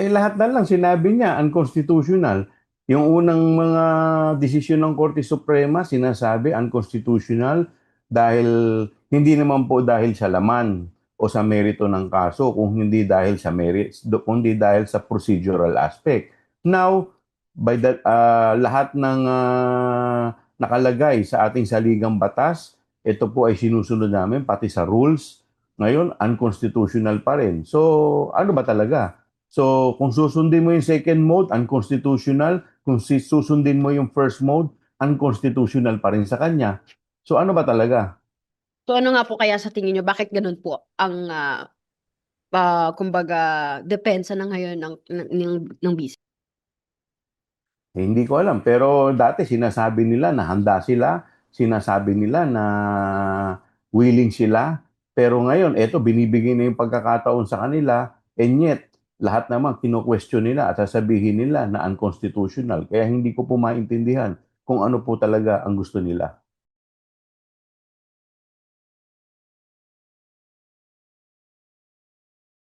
Eh lahat na lang sinabi niya unconstitutional. Yung unang mga desisyon ng Korte Suprema sinasabi unconstitutional dahil hindi naman po dahil sa laman o sa merito ng kaso, kung hindi dahil sa merit, kundi dahil sa procedural aspect. Now, by that lahat ng nakalagay sa ating saligang batas, ito po ay sinusunod namin pati sa rules. Ngayon, unconstitutional pa rin. So, ano ba talaga? So, kung susundin mo yung second mode, unconstitutional. Kung susundin mo yung first mode, unconstitutional pa rin sa kanya. So, ano ba talaga? So ano nga po kaya sa tingin nyo, bakit ganun po ang kumbaga depensa na ngayon ng bis? Eh, hindi ko alam. Pero dati sinasabi nila na handa sila. Sinasabi nila na willing sila. Pero ngayon, eto, binibigay na yung pagkakataon sa kanila. And yet, lahat naman kino-question nila at sasabihin nila na unconstitutional. Kaya hindi ko po maintindihan kung ano po talaga ang gusto nila.